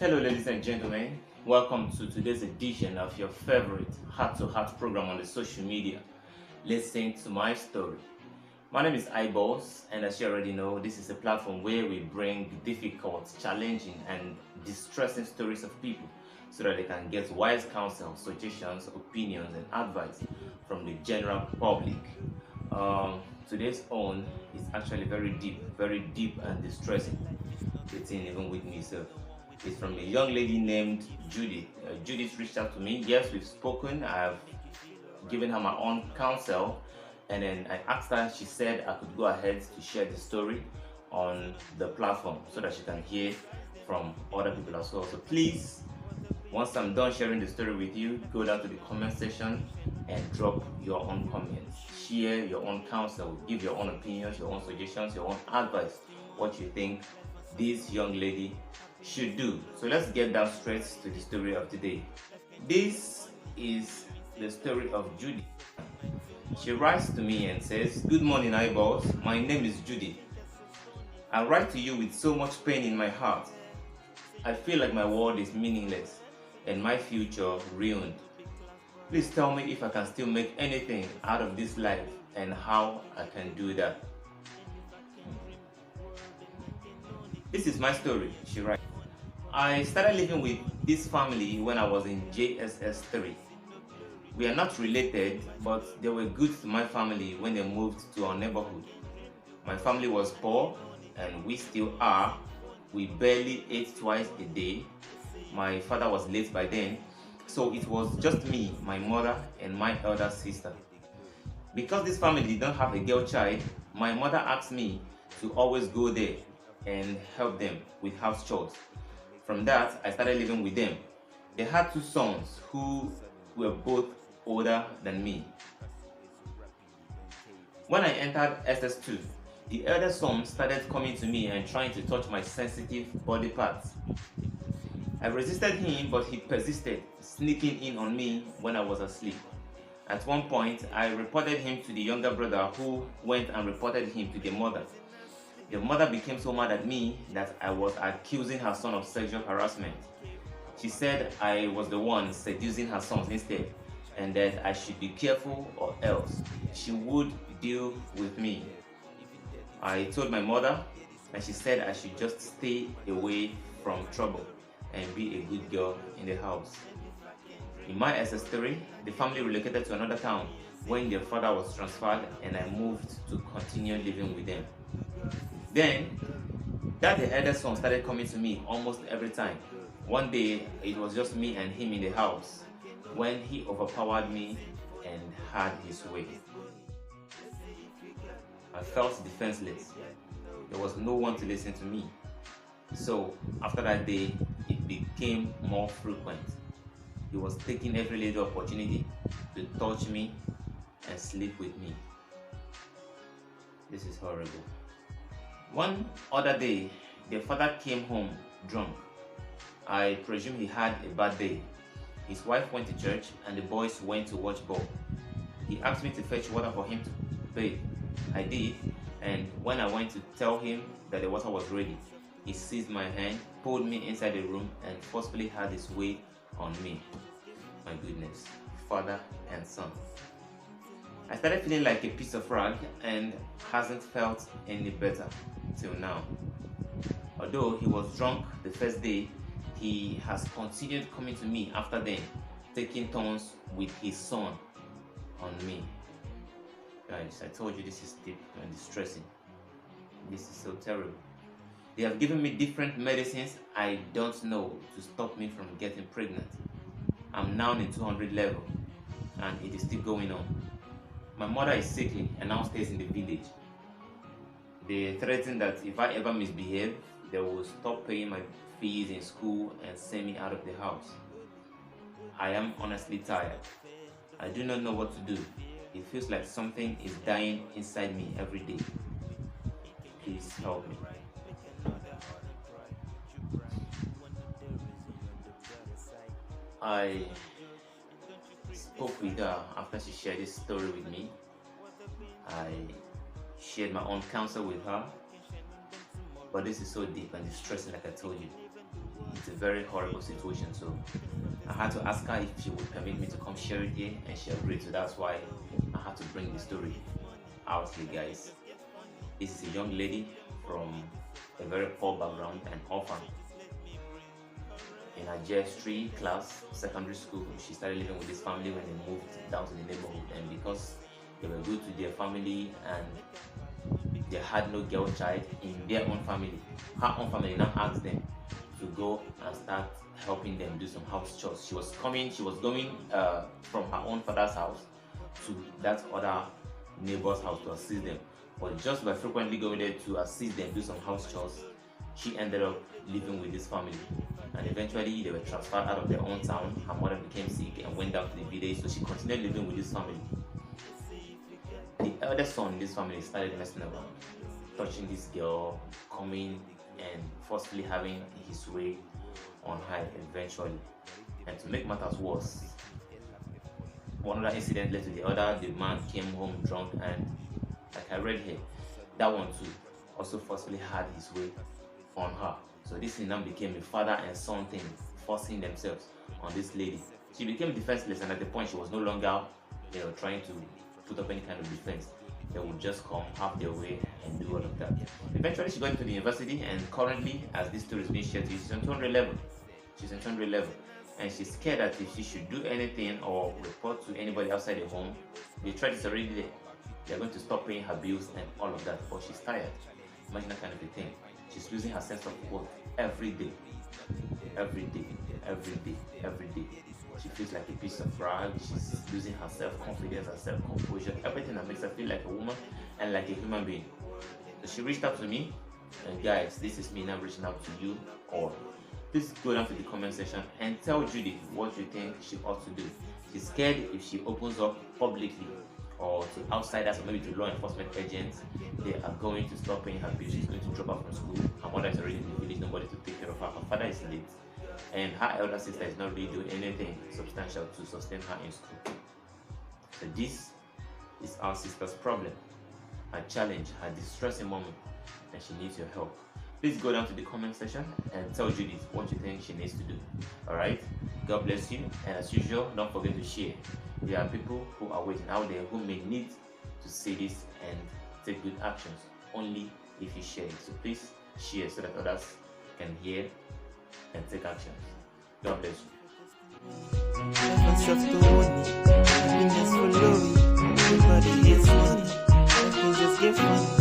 Hello, ladies and gentlemen. Welcome to today's edition of your favorite heart-to-heart program on the social media. Listen to my story. My name is iBoss, and as you already know, this is a platform where we bring difficult, challenging, and distressing stories of people so that they can get wise counsel, suggestions, opinions, and advice from the general public. Today's own is actually very deep and distressing. It's even with me, so it's from a young lady named Judith. Judith reached out to me. Yes, we've spoken. I've given her my own counsel, and then I asked her. She said I could go ahead to share the story on the platform so that she can hear from other people as well. So please, once I'm done sharing the story with you, go down to the comment section and drop your own comments. Share your own counsel, give your own opinions, your own suggestions, your own advice, what you think this young lady should do. So let's get down straight to the story of today. This is the story of Judith. She writes to me and says, "Good morning, eyeballs. My name is Judith. I write to you with so much pain in my heart. I feel like my world is meaningless and my future ruined. Please tell me if I can still make anything out of this life and how I can do that." This is my story, she writes. I started living with this family when I was in JSS 3. We are not related, but they were good to my family when they moved to our neighborhood. My family was poor, and we still are. We barely ate twice a day. My father was late by then, so it was just me, my mother, and my elder sister. Because this family did not have a girl child, my mother asked me to always go there and help them with house chores. From that, I started living with them. They had two sons who were both older than me. When I entered SS2, the elder son started coming to me and trying to touch my sensitive body parts. I resisted him, but he persisted, sneaking in on me when I was asleep. At one point, I reported him to the younger brother, who went and reported him to the mother. The mother became so mad at me that I was accusing her son of sexual harassment. She said I was the one seducing her sons instead, and that I should be careful or else she would deal with me. I told my mother, and she said I should just stay away from trouble and be a good girl in the house. In my SS3, the family relocated to another town when their father was transferred, and I moved to continue living with them. Then, the elder son started coming to me almost every time. One day, it was just me and him in the house when he overpowered me and had his way. I felt defenseless. There was no one to listen to me. So, after that day, it became more frequent. He was taking every little opportunity to touch me and sleep with me. This is horrible. One other day, the father came home drunk. I presume he had a bad day. His wife went to church and the boys went to watch ball. He asked me to fetch water for him to bathe. I did, and when I went to tell him that the water was ready, he seized my hand, pulled me inside the room, and forcefully had his way on me. My goodness, father and son. I started feeling like a piece of rag and hasn't felt any better till now. Although he was drunk the first day, he has continued coming to me after then, taking turns with his son on me. Guys, I told you this is deep and distressing. This is so terrible. They have given me different medicines I don't know to stop me from getting pregnant. I'm now in 200 level and it is still going on. My mother is sickly and now stays in the village. They threaten that if I ever misbehave, they will stop paying my fees in school and send me out of the house. I am honestly tired. I do not know what to do. It feels like something is dying inside me every day. Please help me. I spoke with her after she shared this story with me. I shared my own counsel with her, but this is so deep and distressing, like I told you. It's a very horrible situation, so I had to ask her if she would permit me to come share it here, and she agreed. So that's why I had to bring the story out here, guys. This is a young lady from a very poor background and orphan. In her JS3 class, secondary school, she started living with this family when they moved down to the neighborhood, and because they were good to their family and they had no girl child in their own family, her own family now asked them to go and start helping them do some house chores. She was going from her own father's house to that other neighbor's house to assist them, but just by frequently going there to assist them do some house chores, she ended up living with this family, and eventually they were transferred out of their own town. Her mother became sick and went down to the village, so she continued living with this family. The eldest son in this family started messing around, touching this girl, coming and forcefully having his way on her eventually. And to make matters worse, one other incident led to the other. The man came home drunk, and like I read here, that one too also forcefully had his way on her. So this thing now became a father and son thing, forcing themselves on this lady. She became defenseless, and at the point she was no longer trying to put up any kind of defense. They would just come, have their way, and do all of that. Eventually she got into the university, and currently, as this story is being shared to you, she's on 200 level. She's on 200 level, and she's scared that if she should do anything or report to anybody outside the home, the threat is already there. They're going to stop paying her bills and all of that, but she's tired. Imagine that kind of a thing. She's losing her sense of worth every day. Every day, every day, every day. She feels like a piece of rag. She's losing her self-confidence, her self-composure, everything that makes her feel like a woman and like a human being. So she reached out to me, and guys, this is me now reaching out to you all. Please go down to the comment section and tell Judith what you think she ought to do. She's scared if she opens up publicly or to outsiders or maybe to law enforcement agents, they are going to stop paying her bills. She's going to drop out from school. Her mother is already in the village, nobody to take care of her. Her father is late, and her elder sister is not really doing anything substantial to sustain her in school. So this is our sister's problem, her challenge, her distressing moment, and she needs your help. Please go down to the comment section and tell Judith what you think she needs to do. Alright? God bless you, and as usual, don't forget to share. There are people who are waiting out there who may need to see this and take good actions only if you share it. So please share so that others can hear and take actions. God bless you. Everybody hates money. Let me just get money.